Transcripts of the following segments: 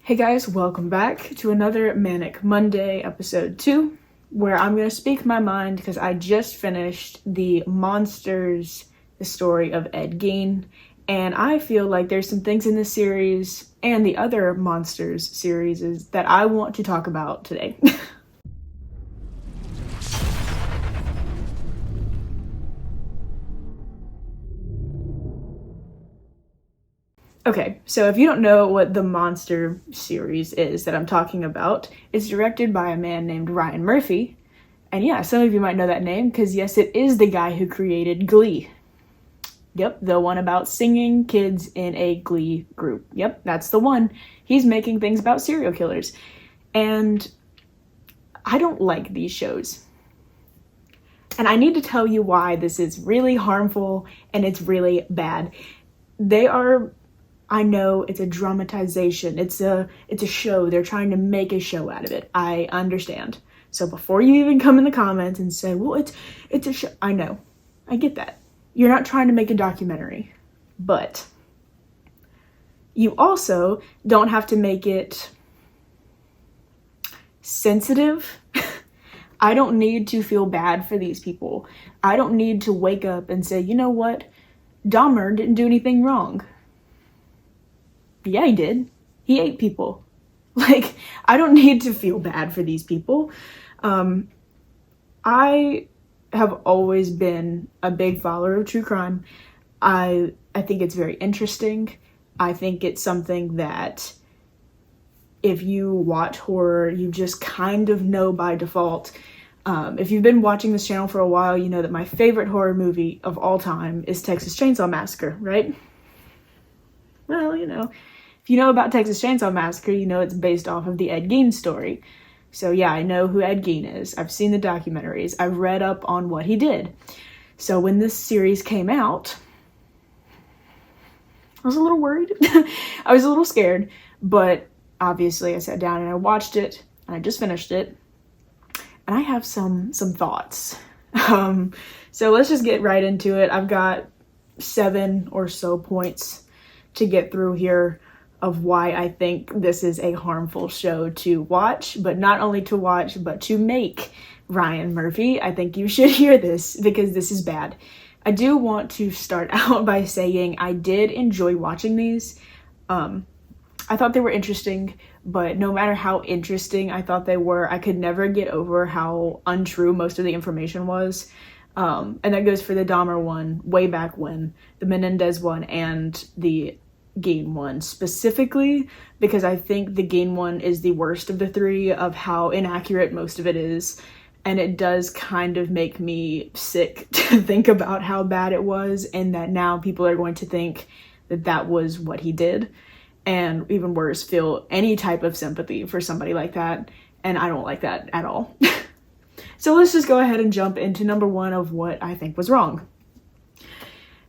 Hey guys, welcome back to another Manic Monday episode 2, where I'm going to speak my mind because I just finished the Monsters, the story of Ed Gein, and I feel like there's some things in this series and the other Monsters series that I want to talk about today. Okay, so if you don't know what the Monster series is that I'm talking about, it's directed by a man named Ryan Murphy. And yeah, some of you might know that name because yes, it is the guy who created Glee. Yep, the one about singing kids in a Glee group. Yep, that's the one. He's making things about serial killers. And I don't like these shows. And I need to tell you why this is really harmful and it's really bad. I know it's a dramatization. It's a show. They're trying to make a show out of it. I understand. So before you even come in the comments and say, well, it's a show. I know. I get that. You're not trying to make a documentary. But you also don't have to make it sensitive. I don't need to feel bad for these people. I don't need to wake up and say, you know what? Dahmer didn't do anything wrong. Yeah, he did. He ate people. Like, I don't need to feel bad for these people. I have always been a big follower of true crime. I think it's very interesting. I think it's something that if you watch horror, you just kind of know by default. If you've been watching this channel for a while, you know that my favorite horror movie of all time is Texas Chainsaw Massacre, right? Well, you know. If you know about Texas Chainsaw Massacre, you know it's based off of the Ed Gein story. So yeah, I know who Ed Gein is. I've seen the documentaries. I've read up on what he did. So when this series came out, I was a little worried. I was a little scared, but obviously I sat down and I watched it, and I just finished it, and I have some thoughts. So let's just get right into it. I've got 7 or so points to get through here of why I think this is a harmful show to watch, but not only to watch, but to make. Ryan Murphy, I think you should hear this because this is bad. I do want to start out by saying I did enjoy watching these. I thought they were interesting, but no matter how interesting I thought they were, I could never get over how untrue most of the information was. And that goes for the Dahmer one way back when, the Menendez one, and the Gein one specifically, because I think the Gein one is the worst of the 3 of how inaccurate most of it is, and it does kind of make me sick to think about how bad it was, and that now people are going to think that that was what he did, and even worse, feel any type of sympathy for somebody like that, and I don't like that at all. So let's just go ahead and jump into number 1 of what I think was wrong.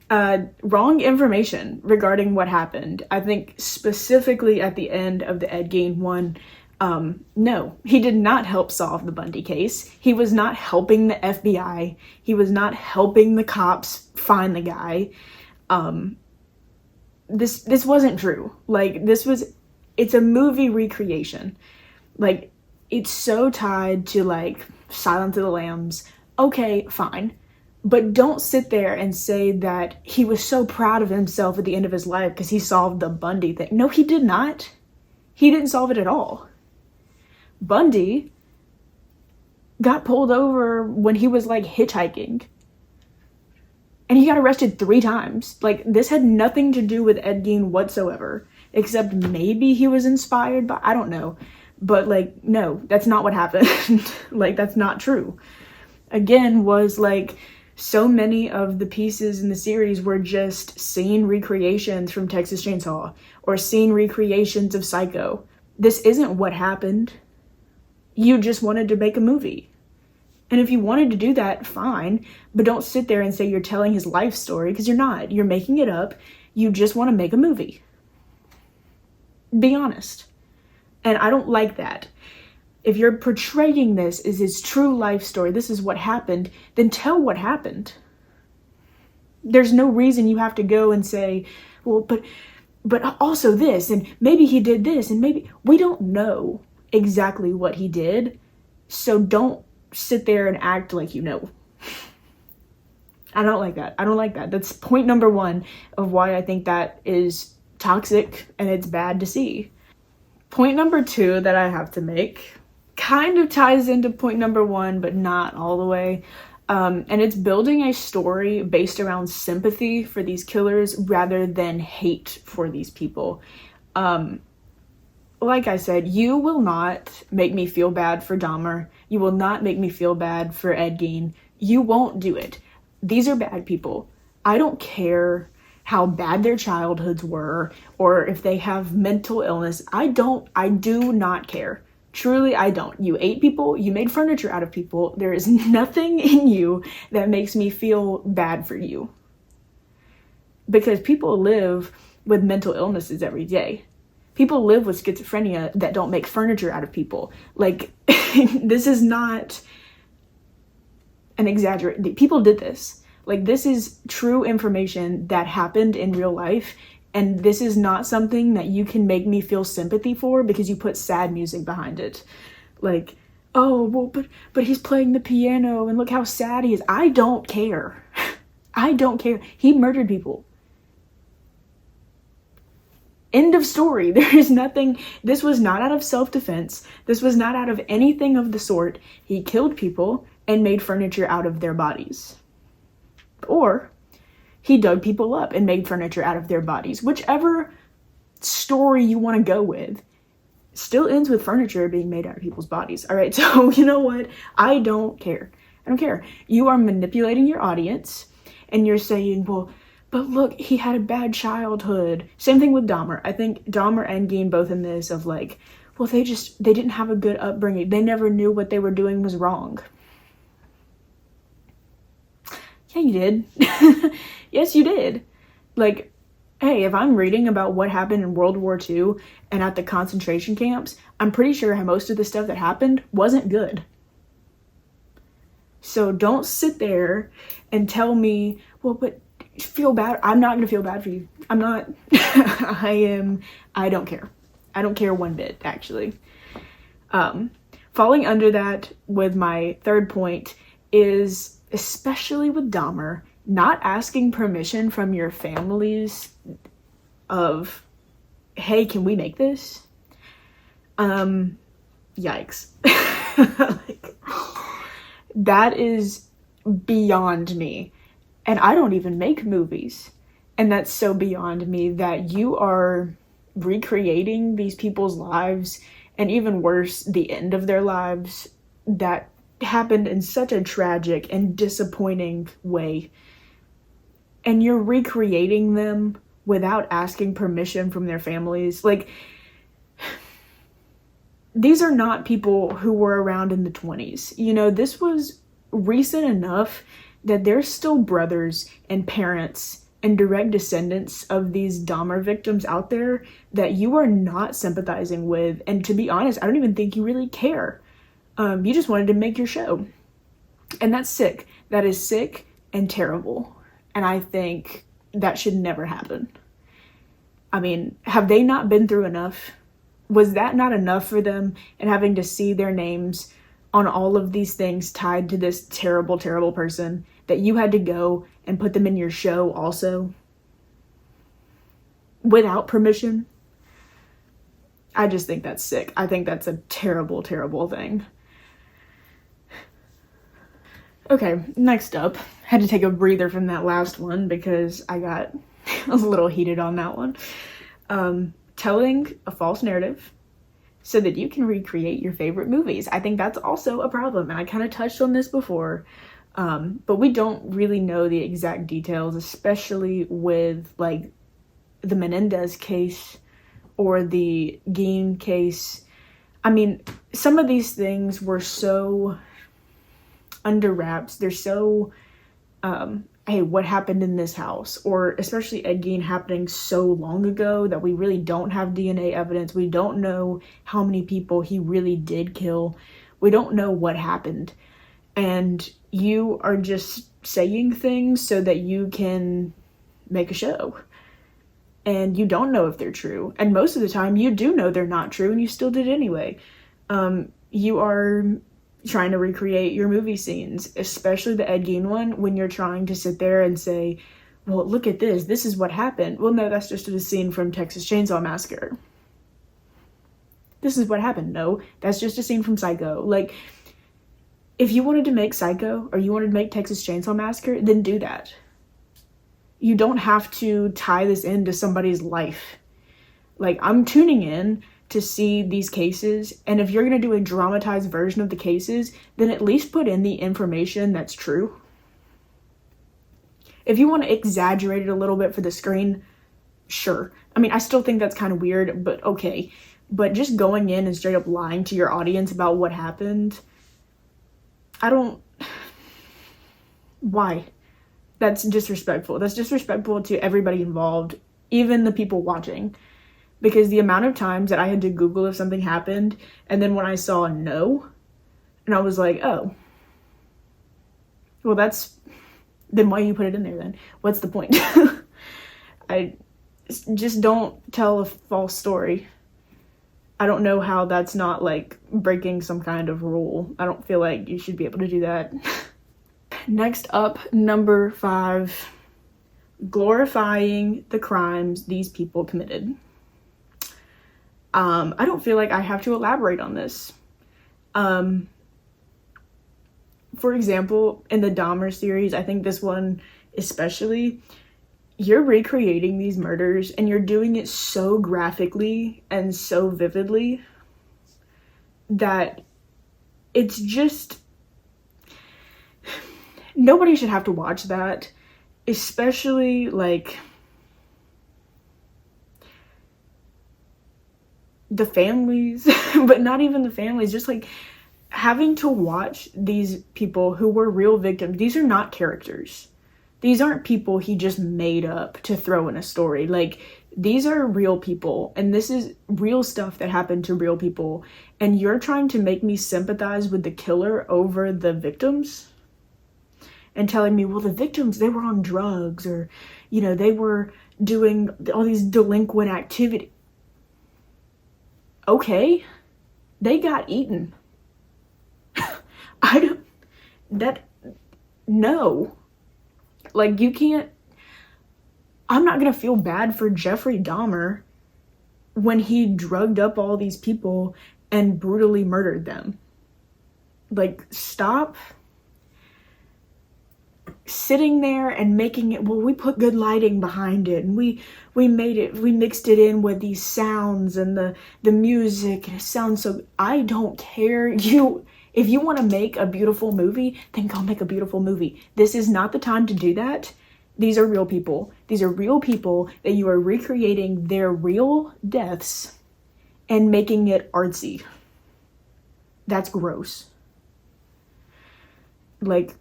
Wrong information regarding what happened. I think specifically at the end of the Ed Gein one, no, he did not help solve the Bundy case. He was not helping the FBI. He was not helping the cops find the guy. This wasn't true. Like, it's a movie recreation. Like, it's so tied to, like, Silence of the Lambs. Okay, fine. But don't sit there and say that he was so proud of himself at the end of his life because he solved the Bundy thing. No, he did not. He didn't solve it at all. Bundy got pulled over when he was, like, hitchhiking. And he got arrested 3 times. Like, this had nothing to do with Ed Gein whatsoever. Except maybe he was inspired by, I don't know. But, like, no, that's not what happened. Like, that's not true. Again, was, like, so many of the pieces in the series were just scene recreations from Texas Chainsaw or scene recreations of Psycho. This isn't what happened. You just wanted to make a movie. And if you wanted to do that, fine, but don't sit there and say you're telling his life story, because you're not. You're making it up. You just want to make a movie. Be honest. And I don't like that. If you're portraying this as his true life story, this is what happened, then tell what happened. There's no reason you have to go and say, well, but but also this, and maybe he did this, and maybe we don't know exactly what he did. So don't sit there and act like you know. I don't like that. I don't like that. That's point number one of why I think that is toxic and it's bad to see. Point number two that I have to make kind of ties into point number one, but not all the way. And it's building a story based around sympathy for these killers rather than hate for these people. Like I said, you will not make me feel bad for Dahmer. You will not make me feel bad for Ed Gein. You won't do it. These are bad people. I don't care how bad their childhoods were or if they have mental illness. I do not care. Truly, I don't. You ate people. You made furniture out of people. There is nothing in you that makes me feel bad for you. Because people live with mental illnesses every day. People live with schizophrenia that don't make furniture out of people. Like, this is not an exaggeration. People did this. Like, this is true information that happened in real life. And this is not something that you can make me feel sympathy for because you put sad music behind it. Like, oh, well, but he's playing the piano and look how sad he is. I don't care. I don't care. He murdered people. End of story. There is nothing. This was not out of self-defense. This was not out of anything of the sort. He killed people and made furniture out of their bodies. Or he dug people up and made furniture out of their bodies. Whichever story you want to go with still ends with furniture being made out of people's bodies. All right, so you know what? I don't care. I don't care. You are manipulating your audience and you're saying, well, but look, he had a bad childhood. Same thing with Dahmer. I think Dahmer and Gein both in this of like, well, they didn't have a good upbringing. They never knew what they were doing was wrong. Yeah, you did. Yes, you did. Like, hey, if I'm reading about what happened in World War II and at the concentration camps, I'm pretty sure most of the stuff that happened wasn't good. So don't sit there and tell me, well, but feel bad. I'm not going to feel bad for you. I'm not. I don't care. I don't care one bit, actually. Falling under that with my third point is, especially with Dahmer, not asking permission from your families of, hey, can we make this? Yikes. Like, that is beyond me. And I don't even make movies. And that's so beyond me that you are recreating these people's lives, and even worse, the end of their lives that happened in such a tragic and disappointing way. And you're recreating them without asking permission from their families. Like, these are not people who were around in the 20s. You know, this was recent enough that there's still brothers and parents and direct descendants of these Dahmer victims out there that you are not sympathizing with. And to be honest, I don't even think you really care. You just wanted to make your show. And that's sick. That is sick and terrible. And I think that should never happen. I mean, have they not been through enough? Was that not enough for them, and having to see their names on all of these things tied to this terrible, terrible person, that you had to go and put them in your show also without permission? I just think that's sick. I think that's a terrible, terrible thing. Okay, next up, had to take a breather from that last one because I got a little heated on that one. Telling a false narrative so that you can recreate your favorite movies. I think that's also a problem, and I kind of touched on this before, but we don't really know the exact details, especially with like the Menendez case or the Gein case. I mean, some of these things were so under wraps. They're so, hey, what happened in this house? Or especially Ed Gein happening so long ago that we really don't have DNA evidence. We don't know how many people he really did kill. We don't know what happened. And you are just saying things so that you can make a show. and you don't know if they're true. And most of the time, you do know they're not true, and you still did it anyway. You are trying to recreate your movie scenes, especially the Ed Gein one, when you're trying to sit there and say, well, look at this. This is what happened. Well, no, that's just a scene from Texas Chainsaw Massacre. This is what happened. No, that's just a scene from Psycho. Like, if you wanted to make Psycho or you wanted to make Texas Chainsaw Massacre, then do that. You don't have to tie this into somebody's life. Like, I'm tuning in to see these cases, and if you're going to do a dramatized version of the cases, then at least put in the information that's true. If you want to exaggerate it a little bit for the screen, sure. I mean, I still think that's kind of weird, but okay. But just going in and straight up lying to your audience about what happened, why? That's disrespectful. That's disrespectful to everybody involved, even the people watching. Because the amount of times that I had to Google if something happened, and then when I saw a no, and I was like, oh, well, then why you put it in there then? What's the point? I just don't tell a false story. I don't know how that's not like breaking some kind of rule. I don't feel like you should be able to do that. Next up, number 5, glorifying the crimes these people committed. I don't feel like I have to elaborate on this. For example, in the Dahmer series, I think this one especially, you're recreating these murders and you're doing it so graphically and so vividly that it's just, nobody should have to watch that, especially like the families, but not even the families, just like having to watch these people who were real victims. These are not characters. These aren't people he just made up to throw in a story. Like, these are real people, and this is real stuff that happened to real people, and you're trying to make me sympathize with the killer over the victims and telling me, well, the victims, they were on drugs, or, you know, they were doing all these delinquent activity. Okay, they got eaten. No. Like, you can't, I'm not gonna feel bad for Jeffrey Dahmer when he drugged up all these people and brutally murdered them. Like, stop sitting there and making it, well, we put good lighting behind it, and we mixed it in with these sounds and the music, and it sounds so, I don't care. If you want to make a beautiful movie, then go make a beautiful movie. This is not the time to do that. These are real people. These are real people that you are recreating their real deaths and making it artsy. That's gross. Like,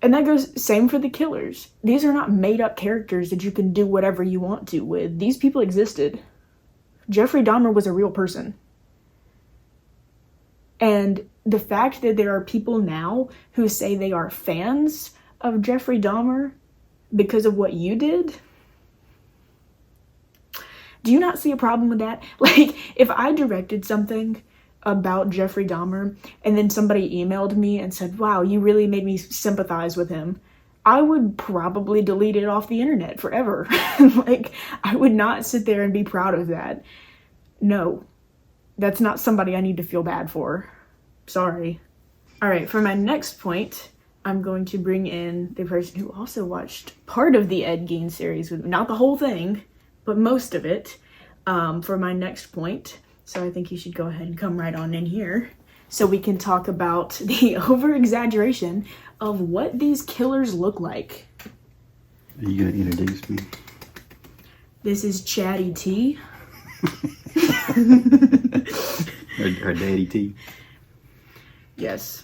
and that goes, same for the killers. These are not made up characters that you can do whatever you want to with. These people existed. Jeffrey Dahmer was a real person. And the fact that there are people now who say they are fans of Jeffrey Dahmer because of what you did, do you not see a problem with that? Like, if I directed something about Jeffrey Dahmer and then somebody emailed me and said, wow, you really made me sympathize with him, I would probably delete it off the internet forever. Like, I would not sit there and be proud of that. No. That's not somebody I need to feel bad for. Sorry. All right, for my next point, I'm going to bring in the person who also watched part of the Ed Gein series with me. Not the whole thing, but most of it, for my next point. So I think you should go ahead and come right on in here so we can talk about the over-exaggeration of what these killers look like. Are you going to introduce me? This is Chatty T. Her daddy T. Yes.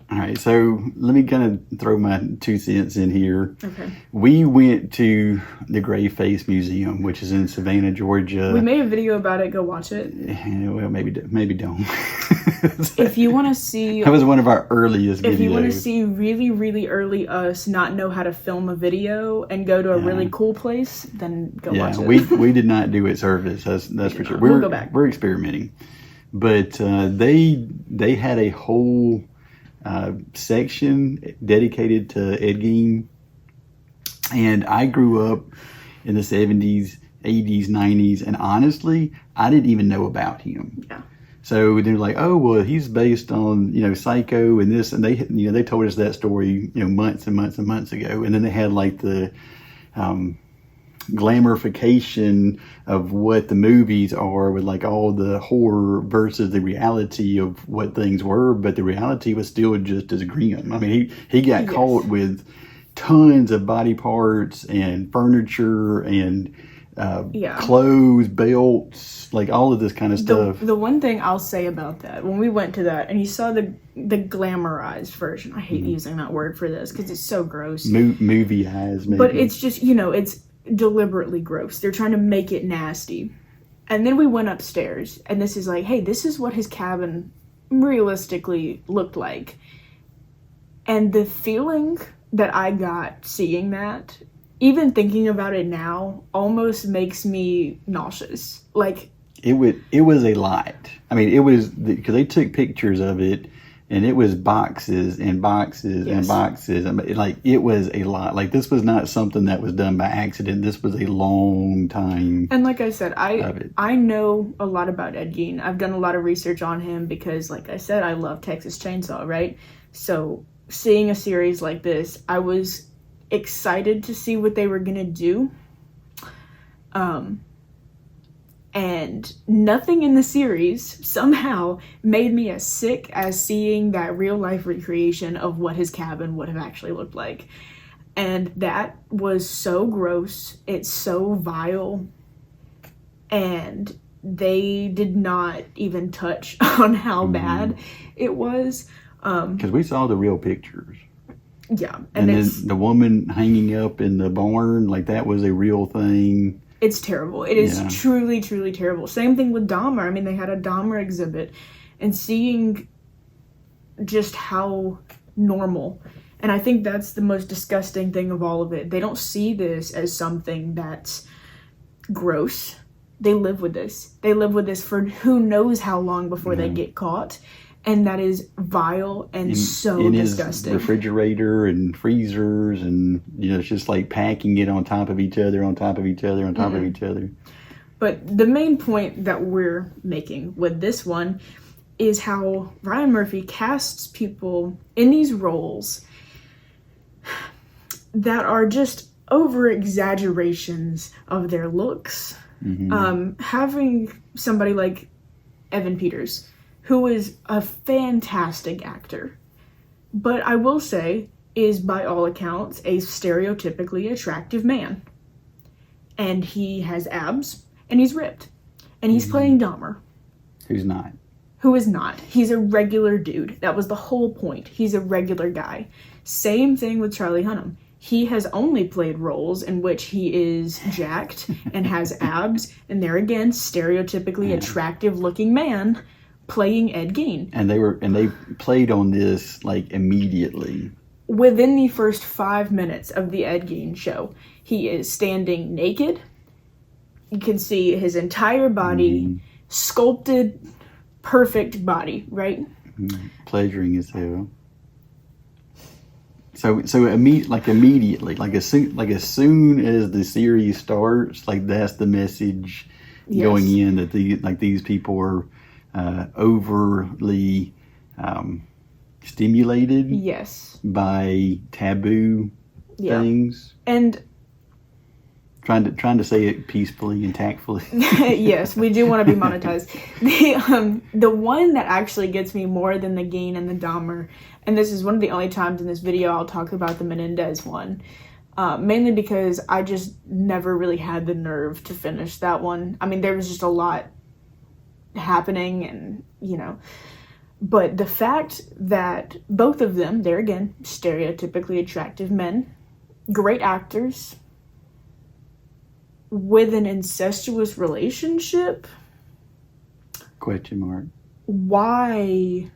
All right, so let me kind of throw my 2 cents in here. Okay. We went to the Gray Face Museum, which is in Savannah, Georgia. We made a video about it. Go watch it. Well, maybe don't. If you want to see... That was one of our earliest videos. If you want to see really, really early us not know how to film a video and go to a really cool place, then go watch it. we did not do it service. That's for sure. We'll go back. We're experimenting. But they had a whole section dedicated to Ed Gein. And I grew up in the 70s, 80s, 90s, and honestly, I didn't even know about him. Yeah. So they're like, oh, well, he's based on, Psycho and this, and they told us that story, months and months and months ago. And then they had like the glamorification of what the movies are with like all the horror versus the reality of what things were. But the reality was still just as grim. I mean, he got caught with tons of body parts and furniture and clothes, belts, like all of this kind of stuff. The one thing I'll say about that, when we went to that and you saw the glamorized version, I hate using that word for this because it's so gross. Movie eyes, maybe. But it's just, it's deliberately gross. They're trying to make it nasty. And then we went upstairs and this is like, hey, this is what his cabin realistically looked like. And the feeling that I got seeing that, even thinking about it now, almost makes me nauseous. Like, it was a lot. I mean, it was because they took pictures of it, and it was boxes and boxes and boxes. I mean, it was a lot. Like, this was not something that was done by accident. This was a long time. And like I said, I know a lot about Ed Gein. I've done a lot of research on him because, like I said, I love Texas Chainsaw, right? So seeing a series like this, I was excited to see what they were gonna do. And nothing in the series somehow made me as sick as seeing that real life recreation of what his cabin would have actually looked like. And that was so gross. It's so vile. And they did not even touch on how bad it was. Because we saw the real pictures. Yeah. And then the woman hanging up in the barn, like that was a real thing. It's terrible. It is truly, truly terrible. Same thing with Dahmer. I mean, they had a Dahmer exhibit and seeing just how normal. And I think that's the most disgusting thing of all of it. They don't see this as something that's gross. They live with this. They live with this for who knows how long before they get caught. And that is vile and so disgusting. His refrigerator and freezers and, it's just like packing it on top of each other, on top of each other, on top of each other. But the main point that we're making with this one is how Ryan Murphy casts people in these roles that are just over-exaggerations of their looks. Having somebody like Evan Peters, who is a fantastic actor, but I will say is by all accounts a stereotypically attractive man. And he has abs, and he's ripped. And he's playing Dahmer. Who's not. Who is not. He's a regular dude. That was the whole point. He's a regular guy. Same thing with Charlie Hunnam. He has only played roles in which he is jacked and has abs, and there again, stereotypically attractive looking man playing Ed Gein. And they played on this like immediately. Within the first 5 minutes of the Ed Gein show, he is standing naked. You can see his entire body, sculpted, perfect body, right? Pleasuring as hell. So immediately, like as soon as the series starts, like that's the message going in that these people are overly stimulated by taboo things, and trying to say it peacefully and tactfully. Yes, we do want to be monetized. The one that actually gets me more than the Gein and the Dahmer, and this is one of the only times in this video I'll talk about the Menendez one, mainly because I just never really had the nerve to finish that one. I mean, there was just a lot happening, and But the fact that both of them, they're again stereotypically attractive men, great actors, with an incestuous relationship. Question mark. Why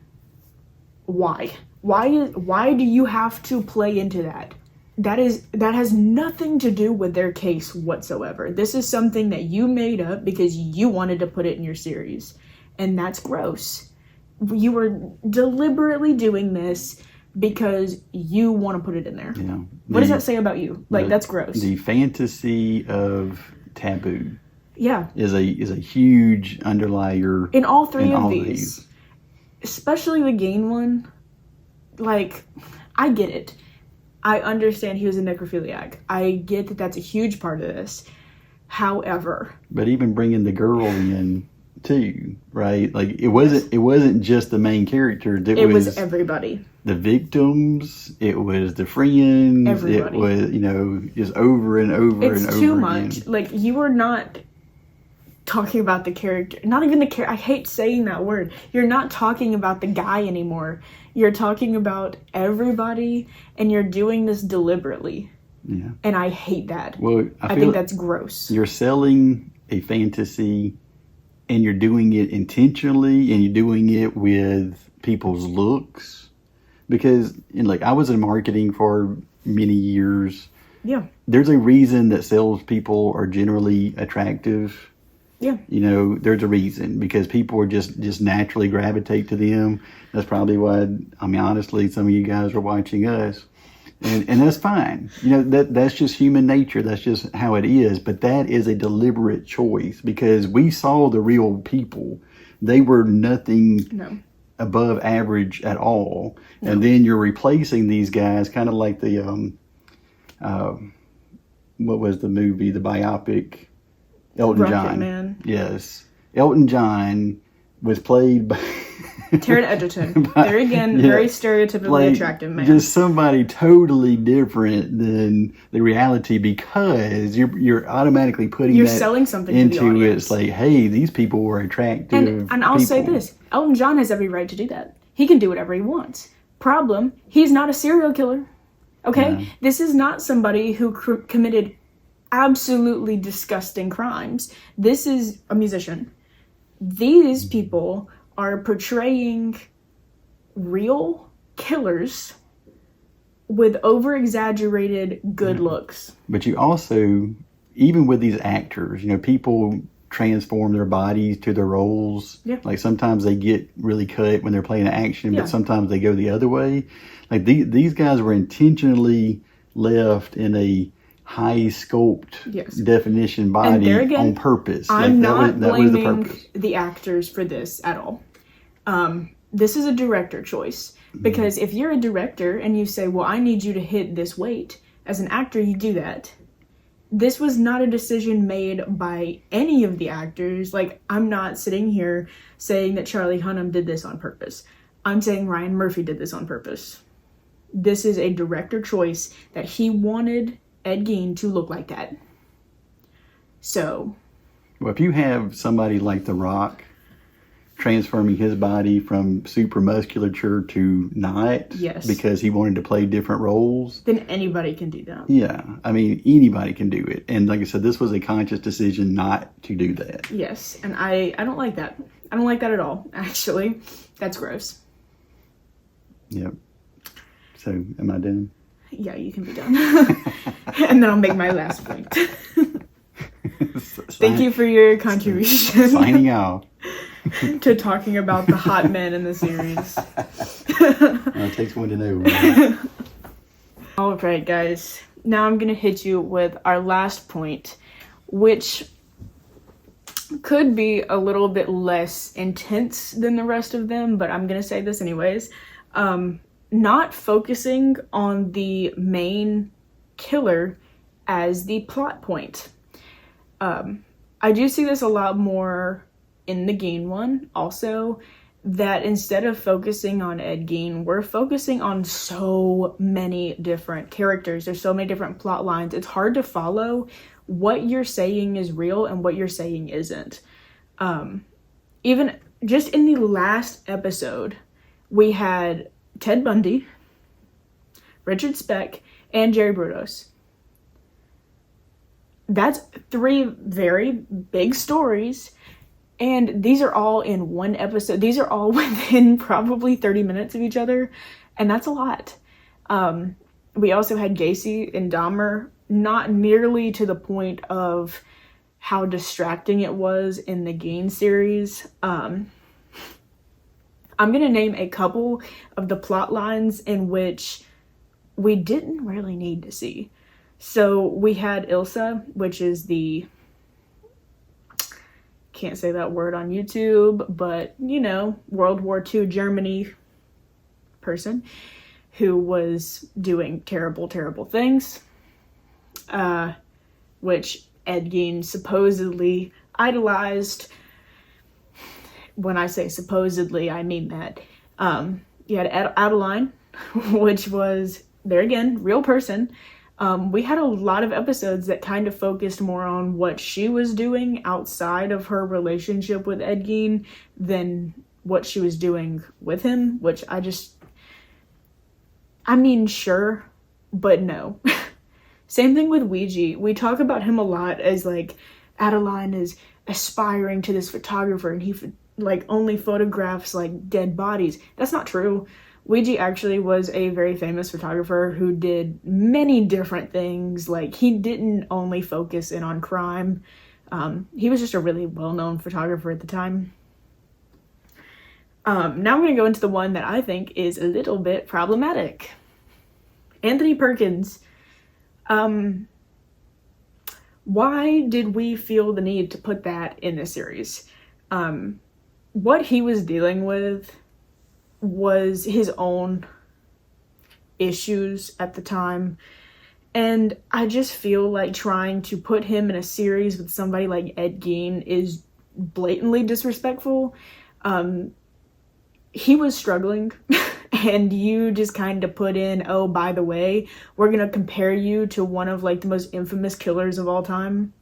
do you have to play into that? That has nothing to do with their case whatsoever. This is something that you made up because you wanted to put it in your series. And that's gross. You were deliberately doing this because you want to put it in there. Yeah. What does that say about you? Like, that's gross. The fantasy of taboo. Yeah. Is a huge underlier in all three of these. Especially the Gein one. Like, I get it. I understand he was a necrophiliac. I get that that's a huge part of this. However, but even bringing the girl in too, right? Like, it wasn't just the main character. It was everybody. The victims. It was the friends. Everybody. It was, just over and over it's and over too again. much. Like, you are not talking about the character. Not even the character. I hate saying that word. You're not talking about the guy anymore. You're talking about everybody, and you're doing this deliberately. Yeah. And I hate that. Well, I think that's gross. You're selling a fantasy, and you're doing it intentionally, and you're doing it with people's looks. Because, I was in marketing for many years. Yeah. There's a reason that salespeople are generally attractive. Yeah. There's a reason, because people are just naturally gravitate to them. That's probably why, honestly, some of you guys are watching us. And that's fine. That's just human nature. That's just how it is. But that is a deliberate choice, because we saw the real people. They were nothing above average at all. No. And then you're replacing these guys kind of like the, what was the movie, the biopic? Elton John. Man. Yes. Elton John was played by Taron Egerton. There again, very stereotypically attractive man. Just somebody totally different than the reality, because you're automatically putting selling something into to the audience. It's like, hey, these people were attractive. And I'll say this. Elton John has every right to do that. He can do whatever he wants. Problem, he's not a serial killer. Okay? Yeah. This is not somebody who committed absolutely disgusting crimes. This is a musician. These people are portraying real killers with over-exaggerated good looks. But you also, even with these actors, people transform their bodies to their roles. Yeah. Like, sometimes they get really cut when they're playing action, but sometimes they go the other way. Like, these guys were intentionally left in a high sculpt definition body on purpose. I'm not blaming the actors for this at all. This is a director choice, because if you're a director and you say, well, I need you to hit this weight, as an actor, you do that. This was not a decision made by any of the actors. Like, I'm not sitting here saying that Charlie Hunnam did this on purpose. I'm saying Ryan Murphy did this on purpose. This is a director choice that he wanted Ed Gein to look like that. So, well, if you have somebody like The Rock transforming his body from super musculature to not, because he wanted to play different roles, then anybody can do that. Yeah, anybody can do it. And like I said, this was a conscious decision not to do that. Yes, and I don't like that. I don't like that at all, actually. That's gross. Yep. So, am I done? Yeah, you can be done. And then I'll make my last point. Thank you for your contribution. Signing out. To talking about the hot men in the series. It takes one to know. Right? All right, guys. Now I'm going to hit you with our last point, which could be a little bit less intense than the rest of them, but I'm going to say this anyways. Not focusing on the main killer as the plot point. I do see this a lot more in the Gein one also, that instead of focusing on Ed Gein, we're focusing on so many different characters. There's so many different plot lines. It's hard to follow what you're saying is real and what you're saying isn't. Even just in the last episode, we had Ted Bundy, Richard Speck, and Jerry Brudos. That's 3 very big stories, and these are all in one episode. These are all within probably 30 minutes of each other, and that's a lot. We also had Gacy and Dahmer, not nearly to the point of how distracting it was in the Gein series. I'm going to name a couple of the plot lines in which we didn't really need to see. So we had Ilsa, which is the, can't say that word on YouTube, but you know, World War II Germany person who was doing terrible, terrible things, which Ed Gein supposedly idolized. When I say supposedly, I mean that. You had Adeline, which was, there again, real person. We had a lot of episodes that kind of focused more on what she was doing outside of her relationship with Ed Gein than what she was doing with him, which I mean, sure, but no. Same thing with Ouija. We talk about him a lot as like, Adeline is aspiring to this photographer and he like only photographs like dead bodies. That's not true. Ouija actually was a very famous photographer who did many different things. Like, he didn't only focus in on crime. He was just a really well-known photographer at the time. Now I'm going to go into the one that I think is a little bit problematic. Anthony Perkins. Why did we feel the need to put that in this series? What he was dealing with was his own issues at the time, and I just feel like trying to put him in a series with somebody like Ed Gein is blatantly disrespectful. He was struggling and you just kind of put in, oh, by the way, we're gonna compare you to one of like the most infamous killers of all time.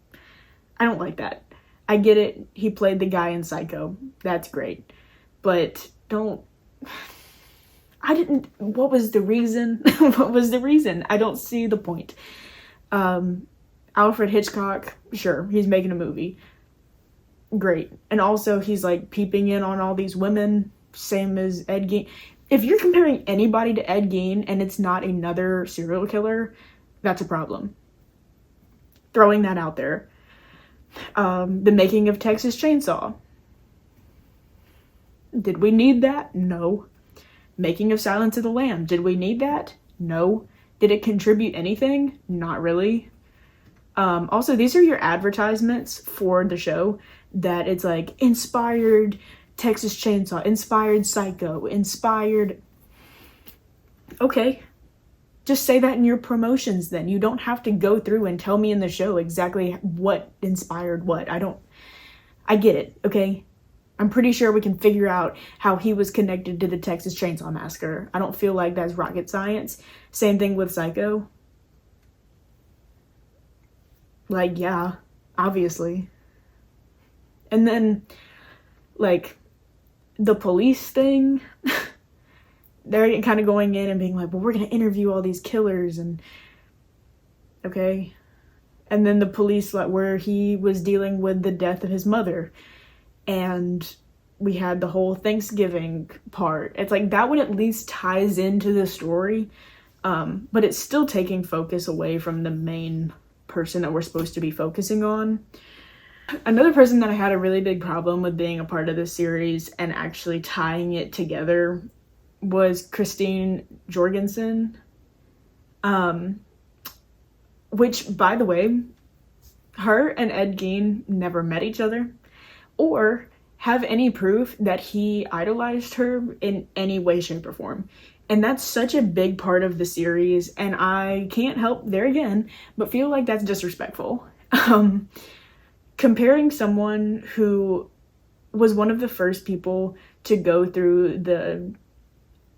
I don't like that. I get it, he played the guy in Psycho, that's great, but don't, what was the reason? What was the reason? I don't see the point. Alfred Hitchcock, sure, he's making a movie. Great. And also he's like peeping in on all these women, same as Ed Gein. If you're comparing anybody to Ed Gein and it's not another serial killer, that's a problem. Throwing that out there. The making of Texas Chainsaw. Did we need that? No. Making of Silence of the Lambs. Did we need that? No. Did it contribute anything? Not really. Also, these are your advertisements for the show, that it's like inspired Texas Chainsaw, inspired Psycho, inspired. Okay. Just say that in your promotions then. You don't have to go through and tell me in the show exactly what inspired what. I get it, okay? I'm pretty sure we can figure out how he was connected to the Texas Chainsaw Massacre. I don't feel like that's rocket science. Same thing with Psycho. Like, yeah, obviously. And then, like, the police thing, they're kind of going in and being like, well, we're going to interview all these killers, and okay. And then the police, like, where he was dealing with the death of his mother, and we had the whole Thanksgiving part. It's like, that one at least ties into the story, but it's still taking focus away from the main person that we're supposed to be focusing on. Another person that I had a really big problem with being a part of this series and actually tying it together was Christine Jorgensen. Which, by the way, her and Ed Gein never met each other or have any proof that he idolized her in any way, shape, or form. And that's such a big part of the series, and I can't help, there again, but feel like that's disrespectful. Comparing someone who was one of the first people to go through the,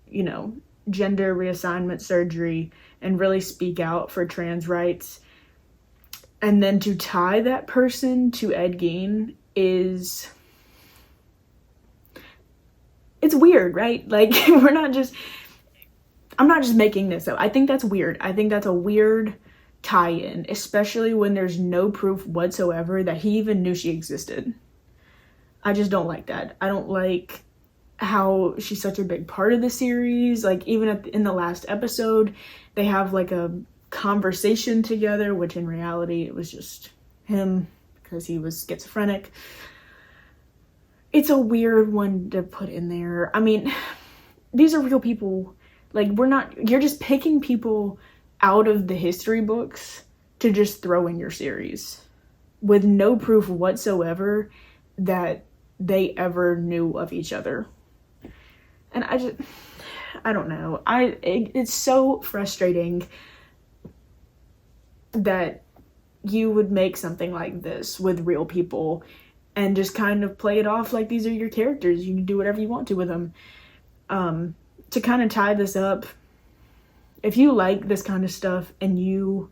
you know, gender reassignment surgery and really speak out for trans rights, and then to tie that person to Ed Gein it's it's weird, right? Like, I'm not just making this up. I think that's weird. I think that's a weird tie-in, especially when there's no proof whatsoever that he even knew she existed. I just don't like that. I don't like how she's such a big part of the series. Like, even in the last episode, they have like a conversation together, which in reality it was just him because he was schizophrenic. It's a weird one to put in there. I mean, these are real people. Like, you're just picking people out of the history books to just throw in your series with no proof whatsoever that they ever knew of each other. And I don't know. It's so frustrating that you would make something like this with real people and just kind of play it off like these are your characters. You can do whatever you want to with them. To kind of tie this up, if you like this kind of stuff and you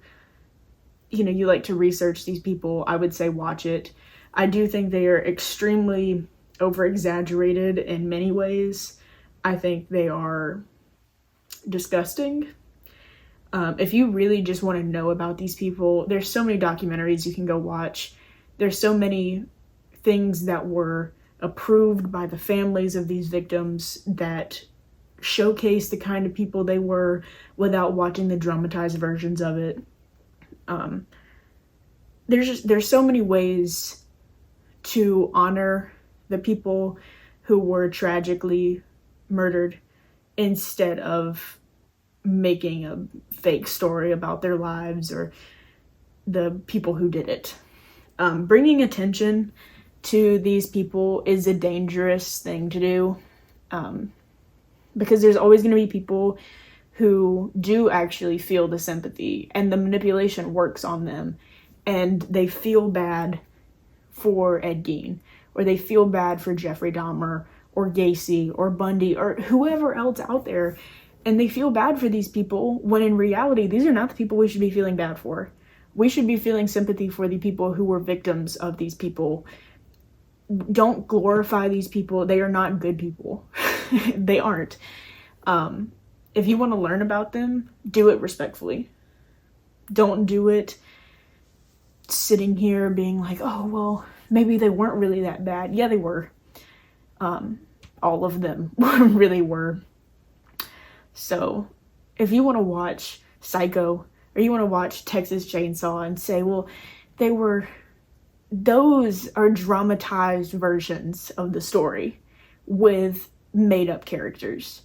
like to research these people, I would say watch it. I do think they are extremely over-exaggerated in many ways. I think they are disgusting. If you really just want to know about these people, there's so many documentaries you can go watch. There's so many things that were approved by the families of these victims that showcase the kind of people they were without watching the dramatized versions of it. There's so many ways to honor the people who were tragically murdered instead of making a fake story about their lives or the people who did it. Bringing attention to these people is a dangerous thing to do. Because there's always going to be people who do actually feel the sympathy and the manipulation works on them and they feel bad for Ed Gein, or they feel bad for Jeffrey Dahmer or Gacy or Bundy or whoever else out there, and they feel bad for these people when in reality these are not the people we should be feeling bad for. We should be feeling sympathy for the people who were victims of these people. Don't glorify these people. They are not good people. They aren't. If you want to learn about them, do it respectfully. Don't do it sitting here being like, oh, well, maybe they weren't really that bad. Yeah, they were. All of them really were. So if you want to watch Psycho or you want to watch Texas Chainsaw and say, well, those are dramatized versions of the story with made-up characters.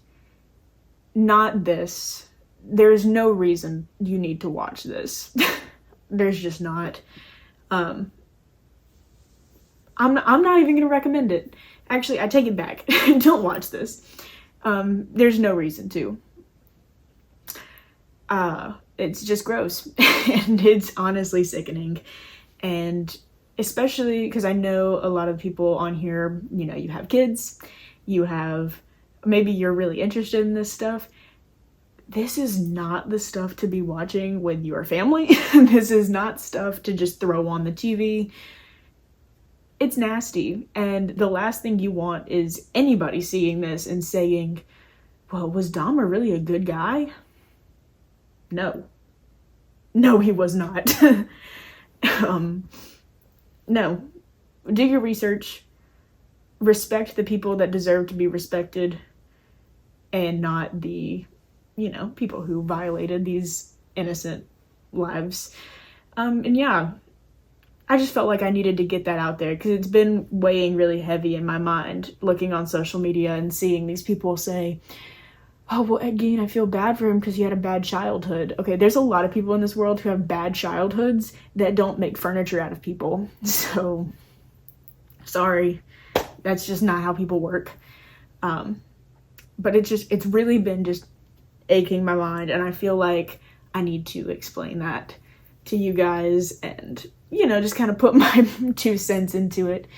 Not this. There's no reason you need to watch this. There's just not. I'm not even gonna recommend it. Actually, I take it back. Don't watch this. There's no reason to. It's just gross. And it's honestly sickening. And especially because I know a lot of people on here, you have kids, maybe you're really interested in this stuff. This is not the stuff to be watching with your family. This is not stuff to just throw on the TV. It's nasty. And the last thing you want is anybody seeing this and saying, well, was Dahmer really a good guy? No. No, he was not. No. Do your research. Respect the people that deserve to be respected and not the, people who violated these innocent lives. And yeah, I just felt like I needed to get that out there because it's been weighing really heavy in my mind looking on social media and seeing these people say, oh, well, Ed Gein, I feel bad for him because he had a bad childhood. Okay, there's a lot of people in this world who have bad childhoods that don't make furniture out of people. So, sorry. That's just not how people work. But it's really been just aching my mind. And I feel like I need to explain that to you guys and, just kind of put my 2 cents into it.